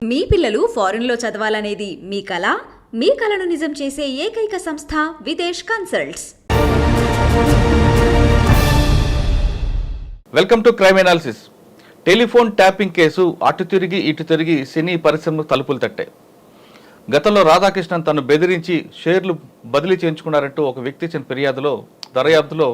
మీ పిల్లలు ఫారెన్లో చదవాలనేది మీ కల? మీ కలను నిజం చేసే ఏకైక సంస్థ Videsh consults. Welcome to crime analysis. Telephone tapping case అటు తిరిగి ఇటు తిరిగి సినీ పరిశ్రమకు తలుపులు తట్టాయి. గతంలో రాధాకృష్ణన్ తను బెదిరించి షేర్లు బదిలీ చేయించుకున్నారంటూ ఒక వ్యక్తి ఇచ్చిన ఫిర్యాదులో దర్యాప్తులో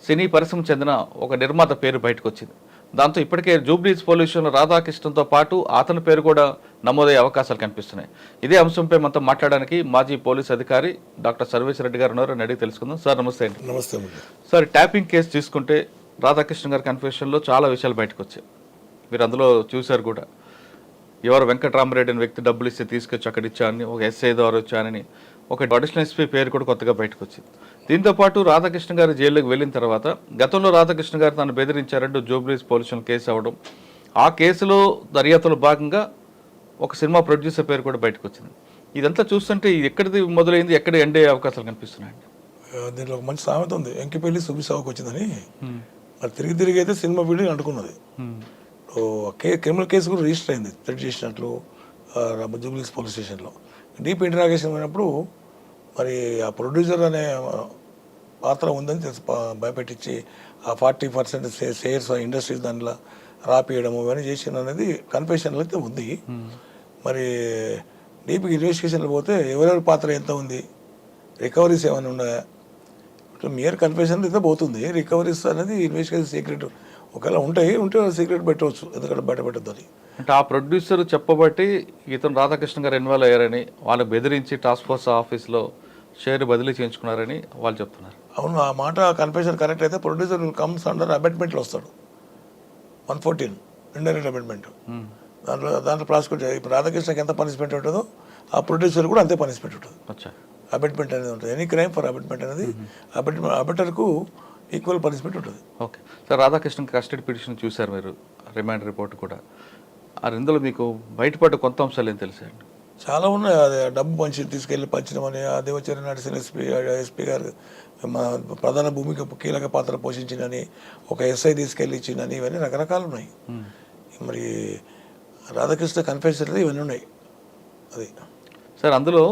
సినీ పరిశ్రమకు చెందిన ఒక నిర్మాత పేరు బయటకు వచ్చింది. దాంతో ఇప్పటికే జూబ్లీస్ పోలీసులు రాధాకృష్ణన్తో పాటు అతని పేరు కూడా నమోదయ్యే అవకాశాలు కనిపిస్తున్నాయి. ఇదే అంశంపై మనతో మాట్లాడడానికి మాజీ పోలీస్ అధికారి డాక్టర్ సర్వేశ్వర రెడ్డి గారు ఉన్నారు. అడిగి తెలుసుకుందాం. సార్ నమస్తే అండి. నమస్తే. సార్, ట్యాపింగ్ కేసు తీసుకుంటే రాధాకృష్ణ గారి కన్ఫెషన్లో చాలా విషయాలు బయటకు వచ్చాయి. మీరు అందులో చూశారు కూడా. ఎవరు వెంకటరామరెడ్డి అనే వ్యక్తి డబ్బులు ఇస్తే తీసుకొచ్చి అక్కడ ఇచ్చానని, ఒక ఎస్ఐ ద్వారా వచ్చానని, ఒక అడిషనల్ ఎస్పీ పేరు కూడా కొత్తగా బయటకు వచ్చింది. దీంతోపాటు రాధాకృష్ణ గారు జైల్లోకి వెళ్ళిన తర్వాత గతంలో రాధాకృష్ణ గారు తను బెదిరించారంటూ జూబ్లీస్ పోలీసులు కేసు అవ్వడం, ఆ కేసులో దర్యాప్తులో భాగంగా ఒక సినిమా ప్రొడ్యూసర్ పేరు కూడా బయటకు వచ్చింది. ఇదంతా చూస్తుంటే ఎక్కడిది మొదలైంది, ఎక్కడ ఎండ్ అయ్యే అవకాశాలు కనిపిస్తున్నాయండి? దీంట్లో ఒక మంచి సామెత ఉంది, ఎంకిపల్లి సుబిసావుకు వచ్చిందని. మరి తిరిగి అయితే సినిమా బిల్డింగ్ అంటుకున్నది. క్రిమినల్ కేసు కూడా రిజిస్టర్ అయింది, థ్రెట్ చేసినట్లు జూబ్లీస్ పోలీస్ స్టేషన్లో. డీప్ ఇంటరాగేషన్ అయినప్పుడు మరి ఆ ప్రొడ్యూసర్ అనే పాత్ర ఉందని తెలిసి భయపెట్టించి ఆ 40% షేర్స్ ఇండస్ట్రీస్ దాంట్లో రాపియడము ఇవన్నీ చేసిన అనేది కన్ఫెషన్లో అయితే ఉంది. మరి డీప్కి ఇన్వెస్టిగేషన్లో పోతే ఎవరెవరి పాత్ర ఎంత ఉంది, రికవరీస్ ఏమైనా ఉన్నాయా, మియర్ కన్ఫెషన్ అయితే పోతుంది. రికవరీస్ అనేది ఇన్వెస్టిగేషన్ సీక్రెట్ ఒకవేళ ఉంటే సీక్రెట్ పెట్టవచ్చు, ఎందుకంటే బయట పెట్టద్దని. అంటే ఆ ప్రొడ్యూసర్ చెప్పబట్టి ఇతను రాధాకృష్ణ గారు ఇన్వాల్వ్ అయ్యారని, వాళ్ళు బెదిరించి టాస్క్ ఫోర్స్ ఆఫీస్లో షేర్ బదిలీ చేయించుకున్నారని వాళ్ళు చెప్తున్నారు. అవును, ఆ మాట కన్ఫెషన్ కరెక్ట్ అయితే ప్రొడ్యూసర్ కమ్స్ అండర్ అబెట్మెంట్లో వస్తాడు. 114 ఇండైరెక్ట్ అబెట్మెంట్. దాంట్లో ప్రాసిక్యూట్ ఇప్పుడు రాధాకృష్ణకి ఎంత పనిష్మెంట్ ఉంటుందో ఆ ప్రొడ్యూసర్ కూడా అంతే పనిష్మెంట్ ఉంటుంది. అబెట్మెంట్ అనేది ఉంటుంది. ఎనీ క్రైమ్ ఫర్ అబెట్మెంట్ అనేది అబెటర్కు ఈక్వల్ పనిష్మెంట్ ఉంటుంది. Okay sir, Radhakrishna custody petition చూశారు మీరు, రిమాండ్ రిపోర్ట్ కూడా. ఇందులో మీకు బయటపడ్డ కొంత అంశాలు ఏం తెలుసండి? చాలా ఉన్నాయి. అదే డబ్బు తీసుకెళ్ళి పంచడమని, దేవచర్య నడిసిన ఎస్పీ గారు ప్రధాన భూమిక కీలక పాత్ర పోషించిందని, ఒక ఎస్ఐ తీసుకెళ్ళి ఇచ్చిందని, ఇవన్నీ రకరకాలు ఉన్నాయి. మరి రాధాకృష్ణ కన్ఫెషన్ ఇవన్నీ ఉన్నాయి. అది సార్, అందులో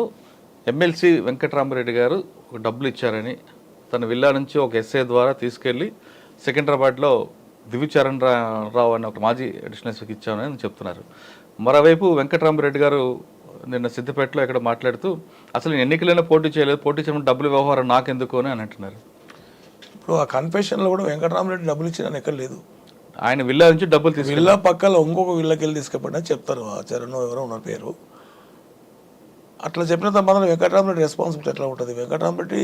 ఎమ్మెల్సీ వెంకటరామరెడ్డి గారు ఒక డబ్బులు ఇచ్చారని, తన విల్లా నుంచి ఒక ఎస్ఐ ద్వారా తీసుకెళ్ళి సికింద్రాబాద్లో దివ్యచరణ్ రావు అని ఒక మాజీ అడిషనల్ ఎస్పీకి ఇచ్చామని చెప్తున్నారు. మరోవైపు వెంకటరామరెడ్డి గారు నిన్న సిద్దిపేటలో ఇక్కడ మాట్లాడుతూ అసలు ఎన్నికలైనా పోటీ చేయలేదు, పోటీ చేయడం డబ్బులు వ్యవహారం నాకెందుకు అని అంటున్నారు. ఇప్పుడు ఆ కన్ఫెషన్లో కూడా వెంకటరామరెడ్డి డబ్బులు ఇచ్చిన ఎక్కడ లేదు. ఆయన విల్లా నుంచి డబ్బులు తీసుకు విల్లా పక్కలో ఇంకొక విల్లాకి వెళ్ళి తీసుకెళ్ళి చెప్తారు. ఆ చరణ్ ఎవరో ఉన్నారు పేరు. అట్లా చెప్పిన తర్వాత వెంకటరామరెడ్డి రెస్పాన్సిబిలిటీ ఎట్లా ఉంటుంది? వెంకటరామరెడ్డి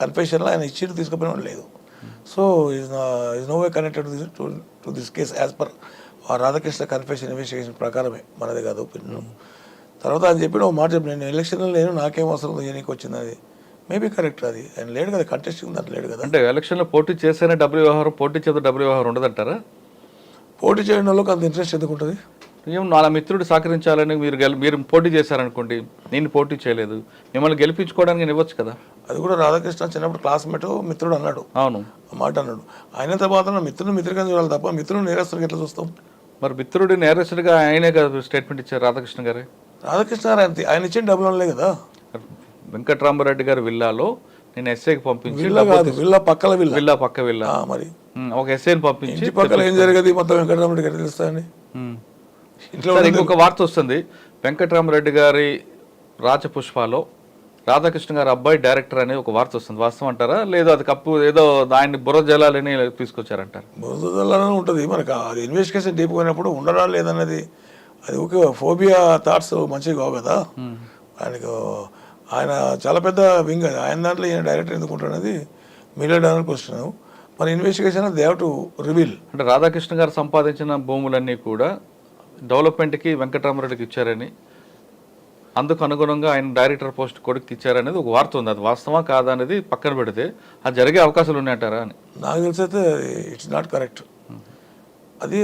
కన్ఫెషన్లో ఆయన ఇచ్చి తీసుకుపోయిన లేదు. So is no way connected to this case as per Radhakrishna confession investigation ప్రకారమే, మనది కాదు ఒపీనియన్. తర్వాత ఆయన చెప్పిన ఒక మాట చెప్పి, నేను ఎలక్షన్లో లేను, నాకేం అవసరం నీకు వచ్చింది, అది మేబీ కరెక్ట్. అది ఆయన లేడు కదా, కంటెస్టింగ్ దాంట్లో లేడు కదా. అంటే ఎలక్షన్లో పోటీ చేస్తేనే డబ్బులు వ్యవహారం, పోటీ చేస్తే డబ్బులు వ్యవహారం ఉండదంటారా? పోటీ చేయడం వాళ్ళకి అంత ఇంట్రెస్ట్ ఎందుకు ఉంటుంది? ఏం నా మిత్రుడు సహకరించాలని మీరు పోటీ చేశారనుకోండి, నేను పోటీ చేయలేదు, మిమ్మల్ని గెలిపించుకోవడానికి నేను ఇవ్వచ్చు కదా. అది కూడా రాధాకృష్ణ చిన్నప్పుడు క్లాస్మేట్ మిత్రుడు అన్నాడు. అవును, ఆ మాట అన్నాడు. ఆయన తర్వాత మిత్రుడిగా చూడాలి తప్ప మిత్రుడు నేరస్తుడికి ఎట్లా చూస్తాం? మరి మిత్రుడు నేరస్తుడిగా ఆయనే కదా స్టేట్మెంట్ ఇచ్చారు రాధాకృష్ణ గారే. రాధాకృష్ణ గారు ఆయన ఇచ్చిన డబ్బులు అనలే కదా. వెంకటరామరెడ్డి గారి విల్లాలో నేను ఎస్ఐకి పంపించి, విల్లా పక్కల విల్లా పక్క విల్లా మరి ఒక ఎస్ఐని పంపించి పక్కల ఏం జరిగేది మొత్తం వెంకటరామరెడ్డి గారు తెలుస్తాయని ఇంకొక వార్త వస్తుంది. వెంకటరామరెడ్డి గారి రాజపుష్పాలో రాధాకృష్ణ గారి అబ్బాయి డైరెక్టర్ అనే ఒక వార్త వస్తుంది. వాస్తవం అంటారా? లేదు అది కప్పు ఏదో ఆయన్ని బుర్ర జలాలని తీసుకొచ్చారంటారు. బురద జలాలని ఉంటుంది మనకు. అది ఇన్వెస్టిగేషన్ డీప్ పోయినప్పుడు ఉండరా లేదన్నది, అది ఓకే. ఫోబియా థాట్స్ మంచిగా కావు కదా ఆయనకు. ఆయన చాలా పెద్ద వింగ్, అది ఆయన దాంట్లో ఈయన డైరెక్టర్ ఎందుకు ఉంటాడనేది మిలియన్ క్వశ్చన్. మన investigation they have to reveal. అంటే రాధాకృష్ణ గారు సంపాదించిన భూములన్నీ కూడా డెవలప్మెంట్కి వెంకటరామరెడ్డికి ఇచ్చారని, అందుకు అనుగుణంగా ఆయన డైరెక్టర్ పోస్ట్ కొడుకు ఇచ్చారనేది ఒక వార్త ఉంది. అది వాస్తవా కాదా అనేది పక్కన పెడితే అది జరిగే అవకాశాలు ఉన్నాయంటారా అని నాకు తెలిసి అయితే ఇట్స్ నాట్ కరెక్ట్. అది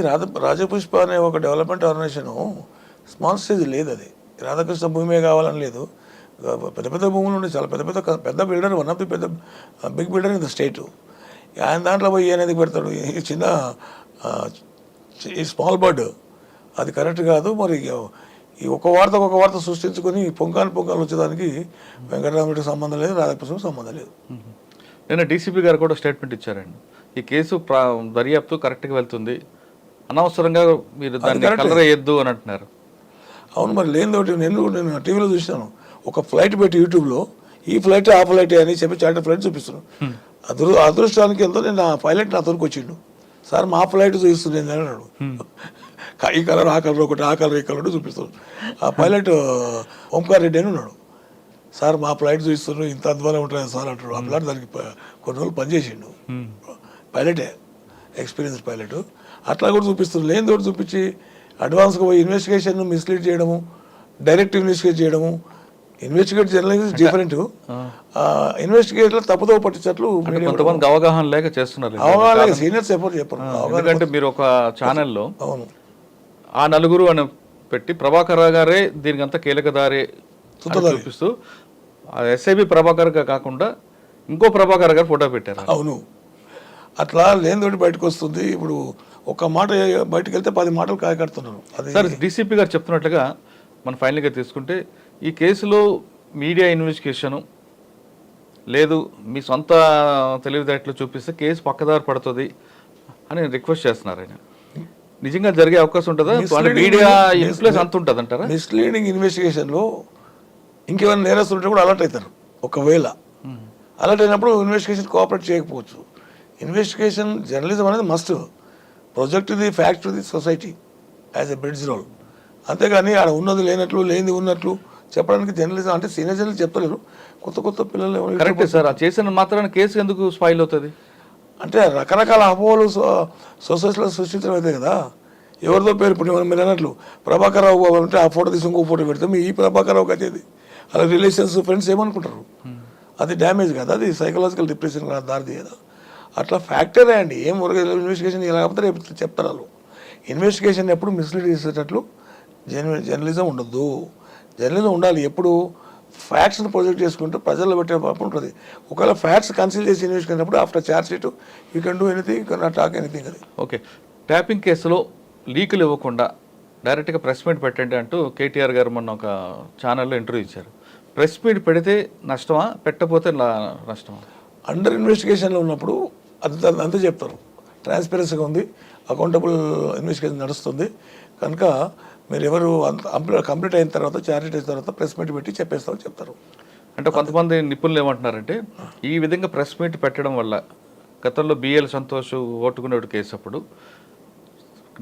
రాజపుష్ప అనే ఒక డెవలప్మెంట్ ఆర్గనైజేషన్ స్మాల్ స్టేజ్ లేదు. అది రాధాకృష్ణ భూమే కావాలని లేదు. పెద్ద పెద్ద భూములు ఉన్నాయి, చాలా పెద్ద బిల్డర్, వన్ ఆఫ్ ది పెద్ద big builder in the state. ఆయన దాంట్లో పోయి అనేది పెడతాడు, ఈ చిన్న ఈ స్మాల్ బర్డ్, అది కరెక్ట్ కాదు. మరి ఈ ఒక వార్త సృష్టించుకొని పొంకాలు వచ్చేదానికి వెంకటరామరెడ్డికి సంబంధం లేదు, రాధాకృష్ణకి సంబంధం లేదు. నిన్న డీసీపీ గారు కూడా స్టేట్మెంట్ ఇచ్చారండి, ఈ కేసు దర్యాప్తు కరెక్ట్గా వెళ్తుంది, అనవసరంగా మీరు దాన్ని కలర్ వేయద్దు అని అంటున్నారు. అవును, మరి లేనిదోటి నేను టీవీలో చూసాను, ఒక ఫ్లైట్ పెట్టి యూట్యూబ్లో ఈ ఫ్లైట్ ఆ ఫ్లైట్ అని చెప్పి చార్టర్ ఫ్లైట్ చూపిస్తున్నాను. అదృష్టానికి వెళ్తే నేను ఆ పైలట్ నా తోరికి వచ్చిండు, సార్ మా ఫ్లైట్ చూపిస్తుంది అని అన్నాడు. ఈ కలర్ ఆ కలర్ ఒకటి, ఆ కలర్ ఈ కలర్ చూపిస్తున్నాడు. ఆ పైలట్ ఓంకార్ రెడ్డి అని ఉన్నాడు, సార్ మా ఫ్లైట్ చూపిస్తున్నాడు, ఇంత అద్భుతంగా ఉంటుంది సార్ అంటాడు. ఆ ఫ్లైట్ దానికి కొన్ని రోజులు పనిచేసిండు, పైలటే, ఎక్స్పీరియన్స్ పైలట్. అట్లా కూడా చూపిస్తుంది. లేని తోటి చూపించి అడ్వాన్స్గా పోయి ఇన్వెస్టిగేషన్ మిస్లీడ్ చేయడము, డైరెక్ట్ ఇన్వెస్టిగేట్ చేయడము. ఇన్వెస్టిగేట్ జర్నలిజం డిఫరెంట్, ఇన్వెస్టిగేట్లో తప్పుదో పట్టించట్లు కొంతమంది అవగాహన లేక చేస్తున్నారు. అవగాహన లేక సీనియర్స్ చెప్పరు. ఎందుకంటే మీరు ఒక ఛానల్లో అవును ఆ నలుగురు అని పెట్టి ప్రభాకర్ గారే దీనికంతా కీలకదారి చూపిస్తూ ఎస్ఐబి ప్రభాకర్ గా కాకుండా ఇంకో ప్రభాకర్ గారు ఫోటో పెట్టారు. అవును, అట్లా లేనితోటి బయటకు వస్తుంది. ఇప్పుడు ఒక మాట బయటకు వెళ్తే 10 మాటలు కాయకడుతున్నారు. అది సార్ డీసీపీ గారు చెప్తున్నట్లుగా మనం ఫైనల్గా తీసుకుంటే ఈ కేసులో మీడియా ఇన్వెస్టిగేషను లేదు, మీ సొంత తెలివితేటలు చూపిస్తే కేసు పక్కదారి పడుతుంది అని రిక్వెస్ట్ చేస్తున్నారు ఆయన. నిజంగా జరిగే అవకాశం ఉంటుందా? మీడియా ఇన్ఫ్లుయెన్స్ అంత ఉంటుంది అంటారా? మిస్లీడింగ్ ఇన్వెస్టిగేషన్లో ఇంకేమైనా నేరస్తులు ఉంటే కూడా అలర్ట్ అవుతారు. ఒకవేళ అలర్ట్ అయినప్పుడు ఇన్వెస్టిగేషన్ కోఆపరేట్ చేయకపోవచ్చు. ఇన్వెస్టిగేషన్ జర్నలిజం అనేది must project the fact to the society as a bridge role. అంతేగాని ఆడ ఉన్నది లేనట్లు, లేనిది ఉన్నట్లు చెప్పడానికి జర్నలిజం అంటే సీనియర్ జర్నలిస్ట్ చెప్తలేరు, కొత్త పిల్లలు. కరెక్టే సార్, ఆ చేసిన మాత్రాన కేసు ఎందుకు స్పాయిల్ అవుతుంది అంటే రకరకాల అపోహలు సొసైటీలో సృష్టించడం అయితే కదా. ఎవరిదో పేరు ఇప్పుడు మీరు అన్నట్లు ప్రభాకర్ రావు అంటే ఆ ఫోటో తీసి ఇంకో ఫోటో పెడితే మీ ఈ ప్రభాకర్ రావు కదేది, అలా రిలేషన్స్ ఫ్రెండ్స్ ఏమనుకుంటారు? అది డ్యామేజ్ కదా, అది సైకలాజికల్ డిప్రెషన్ దారిది కదా. అట్లా ఫ్యాక్టరే అండి. ఏం ఇన్వెస్టిగేషన్ లేకపోతే రేపు చెప్తారు వాళ్ళు. ఇన్వెస్టిగేషన్ ఎప్పుడు మిస్లీడ్ చేసేటట్లు జర్నలిజం ఉండద్దు. జర్నలిజం ఉండాలి ఎప్పుడు ఫ్యాక్ట్స్ని ప్రొజెక్ట్ చేసుకుంటూ ప్రజల్లో పెట్టే పాపం ఉంటుంది. ఒకవేళ ఫ్యాక్ట్స్ కన్సిడర్ చేసి ఇన్వెస్టిగేషన్ అయినప్పుడు after charge sheet you can do anything, you can not talk anything. అది ఓకే. ట్యాపింగ్ కేసులో లీకులు ఇవ్వకుండా డైరెక్ట్గా ప్రెస్ మీట్ పెట్టండి అంటూ కేటీఆర్ గారు మొన్న ఒక ఛానల్లో ఇంటర్వ్యూ ఇచ్చారు. ప్రెస్ మీట్ పెడితే నష్టమా, పెట్టకపోతే నష్టమా? అండర్ ఇన్వెస్టిగేషన్లో ఉన్నప్పుడు అంతే చెప్తారు. ట్రాన్స్పరెన్సీగా ఉంది, అకౌంటబుల్ ఇన్వెస్టిగేషన్ నడుస్తుంది కనుక మీరు ఎవరు కంప్లీట్ అయిన తర్వాత ఛార్జ్ అయిన తర్వాత ప్రెస్ మీట్ పెట్టి చెప్పేస్తామని చెప్తారు. అంటే కొంతమంది నిపుణులు ఏమంటున్నారంటే ఈ విధంగా ప్రెస్ మీట్ పెట్టడం వల్ల గతంలో బిఎల్ సంతోష్ ఓటుకునేవాడు కేసు అప్పుడు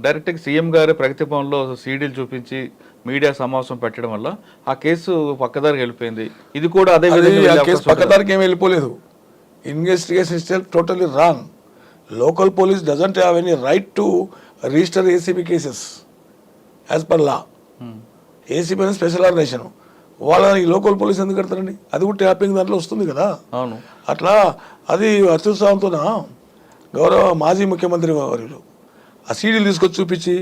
డైరెక్ట్గా సీఎం గారు ప్రగతి భవన్లో సీడీలు చూపించి మీడియా సమావేశం పెట్టడం వల్ల ఆ కేసు పక్కదారికి వెళ్ళిపోయింది. ఇది కూడా అదే విధంగా పక్కదారికి ఏమి వెళ్ళిపోలేదు. Investigation is totally wrong. Local police doesn't have any right to register ACB cases as per law. ACB అనేది స్పెషల్ ఆర్గనైజేషన్, వాళ్ళ ఈ లోకల్ పోలీస్ ఎందుకు కడతారండి? అది కూడా ట్యాపింగ్ దాంట్లో వస్తుంది కదా. అవును, అట్లా అది అత్యుత్సాహంతోన గౌరవ మాజీ ముఖ్యమంత్రి వారు ఆ సీడీలు తీసుకొచ్చి చూపించి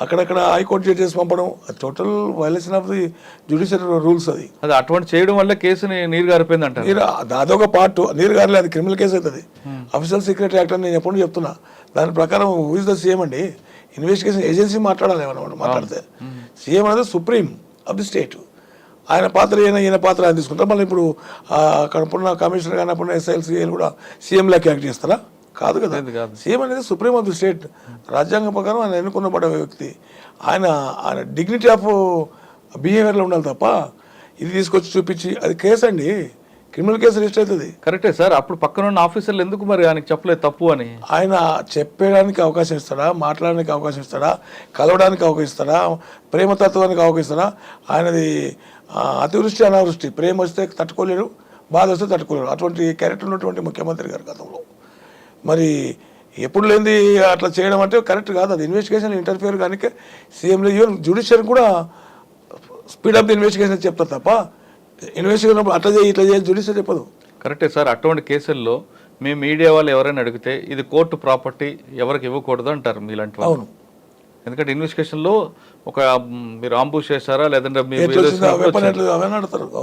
అక్కడక్కడ హైకోర్టు జడ్జెస్ పంపడం total violation of the judicial rules. అది అటువంటి చేయడం వల్ల కేసుని నీరు గారిపోయింది అంటారు. అదొక పార్ట్, నీరు గారిలే, అది క్రిమినల్ కేసు అవుతుంది. అఫీషియల్ సీక్రెట్ యాక్ట్ అని నేను ఎప్పుడు చెప్తున్నా. దాని ప్రకారం హూ ఇస్ ద సీఎం అండి? ఇన్వెస్టిగేషన్ ఏజెన్సీ మాట్లాడాలి ఏమన్నా మాట్లాడితే. సీఎం అనేది సుప్రీం ఆఫ్ ది స్టేట్. ఆయన పాత్ర ఈయన పాత్ర ఆయన తీసుకుంటారు. మళ్ళీ ఇప్పుడు అక్కడ ఉన్న కమిషనర్ కానీ అప్పుడు ఎస్ఐఎల్ కూడా సీఎం లాగా యాక్ట్ చేస్తారా? కాదు కదా. సీఎం అనేది సుప్రీం ఆఫ్ ది స్టేట్. రాజ్యాంగం ప్రకారం ఆయన ఎన్నుకున్నబడ్డ వ్యక్తి. ఆయన డిగ్నిటీ ఆఫ్ బిహేవియర్లో ఉండాలి తప్ప ఇది తీసుకొచ్చి చూపించి అది కేసు అండి, క్రిమినల్ కేసు రిజిస్టర్ అవుతుంది. కరెక్టే సార్. అప్పుడు పక్కన ఉన్న ఆఫీసర్లు ఎందుకు మరి ఆయనకి చెప్పలేదు తప్పు అని? ఆయన చెప్పడానికి అవకాశం ఇస్తాడా, మాట్లాడడానికి అవకాశం ఇస్తాడా, కలవడానికి అవకాశం ఇస్తాడా, ప్రేమతత్వానికి అవకాశం ఇస్తాడా? ఆయనది అతివృష్టి అనావృష్టి, ప్రేమ వస్తే తట్టుకోలేరు, బాధ వస్తే తట్టుకోలేరు. అటువంటి క్యారెక్టర్ ఉన్నటువంటి ముఖ్యమంత్రి గారు గతంలో మరి ఎప్పుడు లేనిది అట్లా చేయడం అంటే కరెక్ట్ కాదు. అది ఇన్వెస్టిగేషన్ ఇంటర్ఫియర్ కానీ సీఎంలో ఈవెన్ జ్యుడిషియల్ కూడా స్పీడ్ అప్ ది ఇన్వెస్టిగేషన్ చెప్తారు తప్ప ఇన్వెస్టిగేషన్ అట్లా చేయి ఇట్లా చేయాలి జ్యుడిషియల్ చెప్పదు. కరెక్టే సార్. అటువంటి కేసుల్లో మేము మీడియా వాళ్ళు ఎవరైనా అడిగితే ఇది కోర్టు ప్రాపర్టీ, ఎవరికి ఇవ్వకూడదు అంటారు మీలాంటి వాళ్ళు. అవును, ఎందుకంటే ఇన్వెస్టిగేషన్లో ఒక మీరు ఆంబుష్ చేశారా లేదంటే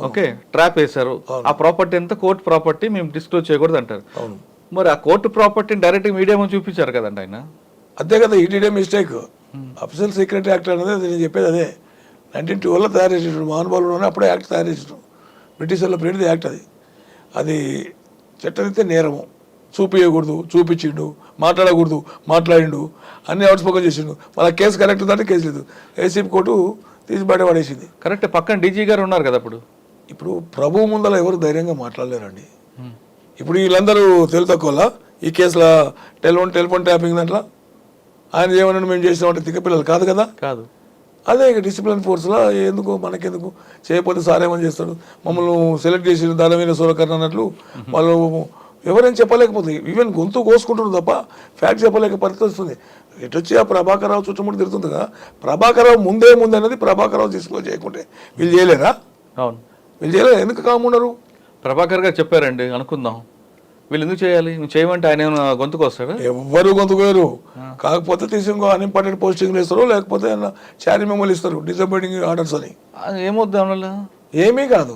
ఓకే ట్రాప్ వేశారు, ఆ ప్రాపర్టీ అంతా కోర్టు ప్రాపర్టీ, మేము డిస్క్లోజ్ చేయకూడదు అంటారు. అవును, మరి ఆ కోర్టు ప్రాపర్టీని డైరెక్ట్ మీడియా ముందు చూపించారు కదండి ఆయన. అంతే కదా. ఈటీడే మిస్టేక్. అఫీషియల్ సీక్రెట్ యాక్ట్ అనేది నేను చెప్పేది అదే. 1912లో తయారు చేసేటప్పుడు మహానుభావులు అప్పుడే యాక్ట్ తయారు చేసేటం బ్రిటిష్ వాళ్ళు ప్రింట్ యాక్ట్ అది చట్టరీత్యా నేరము, చూపించకూడదు చూపించిండు, మాట్లాడకూడదు మాట్లాడిండు, అన్ని అవుట్స్పోకన్ చేసిండు. మళ్ళీ కేసు కరెక్ట్ ఉందంటే కేసు లేదు, ఏసీపీ కోర్టు తీసి బయట పడేసింది. కరెక్ట్, పక్కన డీజీ గారు ఉన్నారు కదా అప్పుడు. ఇప్పుడు ప్రభువు ముందర ఎవరు ధైర్యంగా మాట్లాడలేరండి. ఇప్పుడు వీళ్ళందరూ తక్కువ ఈ కేసులో టెలిఫోన్ ట్యాపింగ్ దాంట్లో ఆయన ఏమన్నా మేము చేసినామంటే తిక్కపిల్లలు కాదు కదా. కాదు, అదే ఇక డిసిప్లిన్ ఫోర్స్లో ఎందుకు మనకెందుకు చేయకపోతే సార్ ఏమని చేస్తాడు, మమ్మల్ని సెలెక్ట్ చేసి దానమైన సూరకర్ణ అన్నట్లు వాళ్ళు ఎవరైనా చెప్పలేకపోతుంది. ఈవెన్ గొంతు కోసుకుంటున్నారు తప్ప ఫ్యాక్ట్ చెప్పలేక పరిస్థితి వస్తుంది. ఎటొచ్చి ఆ ప్రభాకర్ రావు చుట్టుముట్టు తిరుగుతుందిగా, ప్రభాకర్ రావు ముందే అన్నది ప్రభాకర్ రావు తీసుకొని చేయకుంటే వీళ్ళు చేయలేరా? అవును, వీళ్ళు చేయలేరు. ఎందుకు కామున్నారు? ప్రభాకర్ గారు చెప్పారండి అనుకుందాం, వీళ్ళు ఎందుకు చేయాలి, నువ్వు చేయమంటే ఆయన ఏమైనా గొంతుకు వస్తాడు? ఎవ్వరు గొంతుకోరు. కాకపోతే తీసి ఇంకో అన్ఇంపార్టెంట్ పోస్టింగ్లు ఇస్తారు, లేకపోతే చారీ మెమోలు ఇస్తారు, డిసప్పాయింటింగ్ ఆర్డర్స్ అని. ఏమొద్దు దానివల్ల? ఏమీ కాదు.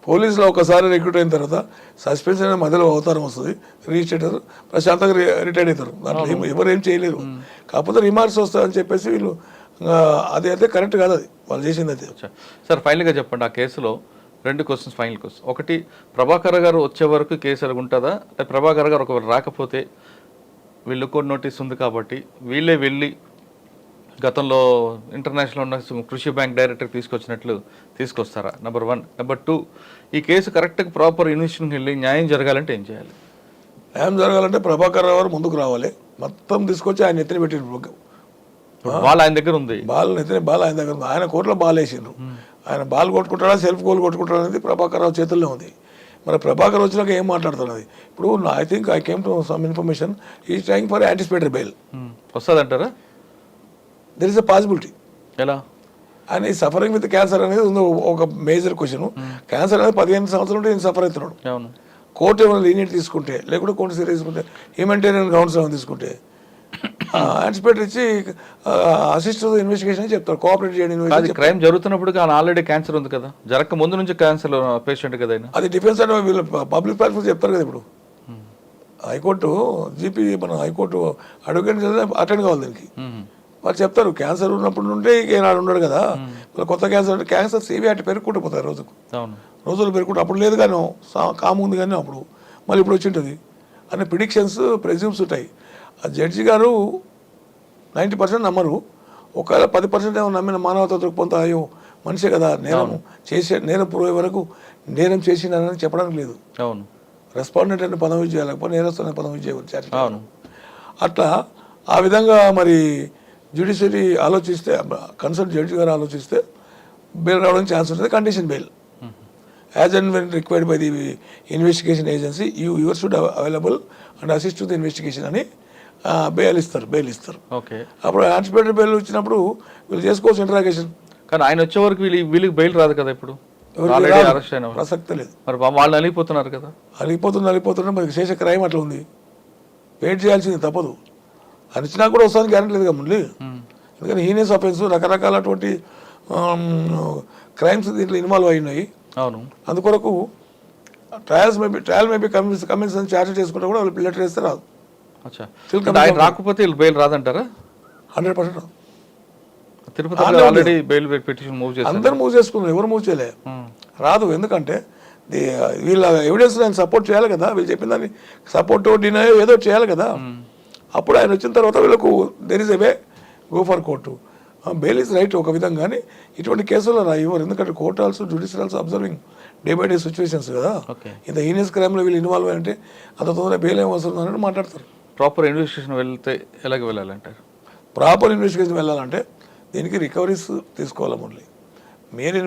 పోలీసులో ఒకసారి రిక్రూట్ అయిన తర్వాత సస్పెన్షన్ అనే మధ్యలో అవతారం వస్తుంది, రిజిస్ట్రేటర్ ప్రశాంతంగా రిటైర్డ్ అవుతారు. దాంట్లో ఎవరు ఏం చేయలేరు. కాకపోతే రిమార్క్స్ వస్తాయని చెప్పేసి వీళ్ళు అది అయితే కరెక్ట్ కాదు, అది వాళ్ళు చేసింది అయితే. సార్ ఫైనల్గా చెప్పండి, ఆ కేసులో 2 క్వశ్చన్స్, ఫైనల్ క్వశ్చన్. ఒకటి, ప్రభాకర్ గారు వచ్చే వరకు కేసు ఎలాగుంటుందా, ప్రభాకర్ గారు ఒకవేళ రాకపోతే వీళ్ళు కోర్టు నోటీస్ ఉంది కాబట్టి వీళ్ళే వెళ్ళి గతంలో ఇంటర్నేషనల్ ఉన్న కృషి బ్యాంక్ డైరెక్టర్ తీసుకొచ్చినట్లు తీసుకొస్తారా? నెంబర్ 1. నెంబర్ 2, ఈ కేసు కరెక్ట్గా ప్రాపర్ ఇన్వెస్టిగేషన్కి వెళ్ళి న్యాయం జరగాలంటే ఏం చేయాలి? న్యాయం జరగాలంటే ప్రభాకర్ రావు ముందుకు రావాలి, మొత్తం తీసుకొచ్చి ఆయన ఎత్తిన పెట్టిన బాల్ ఆయన దగ్గర ఉంది, బాల్ ఆయన దగ్గర ఉంది. ఆయన కోర్టులో బాల్ వేసిండ్రు. ఆయన బాల్ కొట్టుకుంటాడా సెల్ఫ్ గోల్ కొట్టుకుంటాడా అనేది ప్రభాకర్ రావు చేతుల్లో ఉంది. మరి ప్రభాకర్ వచ్చినాక ఏం మాట్లాడుతున్నది? ఇప్పుడు I think I came to some information is trying for anticipatory bail. వస్తుందంటారా? There is a possibility. ఎలా? ఆయన ఈ సఫరింగ్ విత్ క్యాన్సర్ అనేది ఉంది ఒక మేజర్ క్వశ్చన్. క్యాన్సర్ అనేది 15 సంవత్సరాలు ఉంటే ఈయన సఫర్ అవుతున్నాడు. కోర్టు ఏమైనా లీనియట్ తీసుకుంటే, లేకుంటే కోర్టు సీరియస్ తీసుకుంటే, హ్యూమనిటేరియన్ గ్రౌండ్స్ ఏమైనా తీసుకుంటే యాంటిసిపేటరీ ఇచ్చి అసిస్ట్ ఇన్వెస్టిగేషన్ చెప్తారు, కోఆపరేట్ చేయండి. క్రైమ్ జరుగుతున్నప్పుడు ఆల్రెడీ క్యాన్సర్ ఉంది కదా, జరగక ముందు నుంచి క్యాన్సర్ పేషెంట్ కదా. అది డిఫెన్స్ అంటే వీళ్ళు పబ్లిక్ ప్లాట్ఫామ్ చెప్తారు కదా. ఇప్పుడు హైకోర్టు జీపీ మన హైకోర్టు అడ్వకేట్ అటెండ్ కావాలి దీనికి. వాళ్ళు చెప్తారు క్యాన్సర్ ఉన్నప్పుడు నుండి ఏనాడు ఉన్నాడు కదా, మళ్ళీ కొత్త క్యాన్సర్ అంటే క్యాన్సర్ సివియారిటీ పెరుగుకుంటూ పోతాయి రోజులు పెరుగుకుంటూ. అప్పుడు లేదు కానీ కాము ఉంది కానీ అప్పుడు మళ్ళీ ఇప్పుడు వచ్చి ఉంటుంది అనే ప్రిడిక్షన్స్ ప్రెజ్యూమ్స్ ఉంటాయి. ఆ జడ్జి గారు 90% నమ్మరు. ఒకవేళ 10% ఏమో నమ్మిన మానవత దృక్పథంతో అయ్యో మనిషే కదా, నేరం పురోగే వరకు నేరం చేసినానని చెప్పడానికి లేదు. అవును, రెస్పాండెంట్ అని పదం యూజ్ చేయాలి, లేకపోతే నేరస్తు అనే పదం యూజ్ చేయవచ్చు. అట్లా ఆ విధంగా మరి జ్యుడిషియరీ ఆలోచిస్తే, కన్సల్ట్ జడ్జి గారు ఆలోచిస్తే బెయిల్ రావడానికి ఛాన్స్ ఉంటుంది. Condition bail as and when required by the investigation agency your should available and assist to the investigation అని బెయిల్ ఇస్తారు. అప్పుడు యాంటిసిపేటరీ బెయిల్ ఇచ్చినప్పుడు వీళ్ళు చేసుకోవచ్చు ఇంటరాగేషన్. కానీ ఆయన వచ్చే వరకు వీళ్ళకి బెయిల్ రాదు కదా, ఇప్పుడు ప్రసక్తి లేదు. మరి వాళ్ళు అలిగిపోతున్నారు కదా. అలిగిపోతున్నా మరి చేసే క్రైమ్ అట్లా ఉంది, వెయిట్ చేయాల్సింది తప్పదు. అనిచ్చినా కూడా వస్తానికి గ్యారెంటీ లేదు కదా ముందు. ఎందుకంటే హీనియస్ అఫెన్స్ రకరకాలటువంటి క్రైమ్స్ దీంట్లో ఇన్వాల్వ్ అయినాయి. అవును, అందుకొరకు ట్రయల్ మేబీ కమిన్స్ అని ఛార్జ్ చేసుకుంటే కూడా వాళ్ళు లెటర్ వేస్తే రాదు. ఆయన రాకపోతే బెయిల్ రాదంటారా? 100% Tirupati already bail petition move చేస్తారు, అందరు మూవ్ చేసుకున్నారు, ఎవరు మూవ్ చేయలే. రాదు, ఎందుకంటే వీళ్ళ ఎవిడెన్స్ ఆయన సపోర్ట్ చేయాలి కదా, వీళ్ళు చెప్పిన దాన్ని సపోర్ట్ డినై ఏదో చేయాలి కదా. అప్పుడు ఆయన వచ్చిన తర్వాత వీళ్ళకు there is a way go for court. Bail is right ఒక విధంగా, కానీ ఇటువంటి కేసుల్లో ఇవ్వరు. ఎందుకంటే court also judicial also observing day by day situations కదా. ఇంత హీనియస్ క్రైమ్లో వీళ్ళు ఇన్వాల్వ్ అయ్యంటే అంత తొందరగా బెయిల్ ఏం అవసరం అని మాట్లాడతారు. ప్రాపర్ ఇన్వెస్టిగేషన్ వెళ్తే ఎలాగ వెళ్ళాలంటారు? ప్రాపర్ ఇన్వెస్టిగేషన్ వెళ్ళాలంటే దీనికి రికవరీస్ తీసుకోవాలి. Only main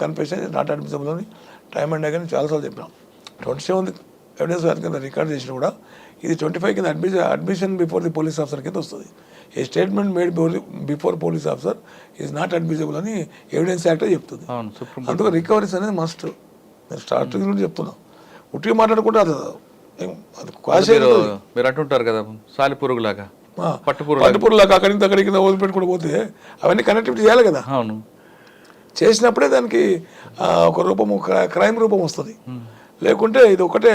confession not admissible అని టైమ్ అండ్ అగైన్ చాలాసార్లు చెప్పినాం. 27 ఎవిడెన్స్ కింద రికార్డ్ చేసినా కూడా ఇది 25 కింద admission before the police officer కింద వస్తుంది. A statement made before police officer is not admissible అని ఎవిడెన్స్ యాక్ట్ చెప్తుంది. అందుకు రికవరీస్ అనేది మస్ట్. నేను స్టార్టింగ్ నుండి చెప్తున్నా, ఉట్టిగా మాట్లాడుకుంటే అది మీరు అంటుంటారు కదా సాలిపురుగు లాగా, పట్టుపురులాగా అక్కడికి కింద వదిలిపెట్టుకుంటూ పోతే అవన్నీ కనెక్టివిటీ చేయాలి కదా. అవును, చేసినప్పుడే దానికి ఒక రూపము క్రైమ్ రూపం వస్తుంది. లేకుంటే ఇది ఒకటే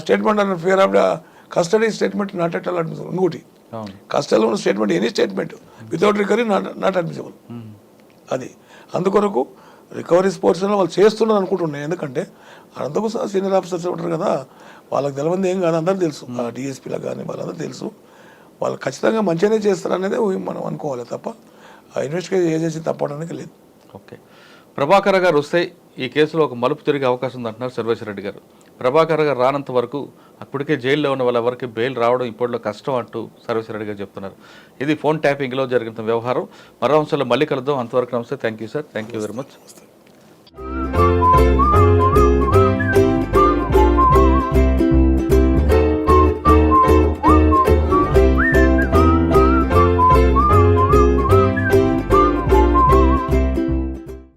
స్టేట్మెంట్ అన్న fear of custody statement not at all admissible. ఇంకోటి కస్టడీలో ఉన్న statement any statement without recovery not admissible. అది అందుకొరకు రికవరీ స్పోర్ట్స్లో వాళ్ళు చేస్తున్నారు అనుకుంటున్నాను. ఎందుకంటే అంతకు సీనియర్ ఆఫీసర్స్ ఉంటారు కదా, వాళ్ళకి తెలియంది ఏం కాదు, అందరూ తెలుసు. డిఎస్పీలకు కానీ వాళ్ళందరూ తెలుసు. వాళ్ళు ఖచ్చితంగా మంచిగానే చేస్తారనేది మనం అనుకోవాలి తప్ప ఇన్వెస్టిగేషన్ ఏజెన్సీ తప్పడానికి లేదు. ఓకే, ప్రభాకర్ గారు వస్తే ఈ కేసులో ఒక మలుపు తిరిగే అవకాశం ఉందంటున్నారు సర్వేశ్వరరెడ్డి గారు. ప్రభాకర్ గారు రానంత వరకు అప్పటికే జైల్లో ఉన్న వాళ్ళెవరికి బెయిల్ రావడం ఇప్పట్లో కష్టం అంటూ సర్వేశ్వరరెడ్డి గారు చెప్తున్నారు. ఇది ఫోన్ ట్యాపింగ్లో జరిగిన వ్యవహారం. మరో అంశాల్లో మళ్ళీ కలుద్దాం. అంతవరకు నమస్తే. Thank you sir. Thank you very much.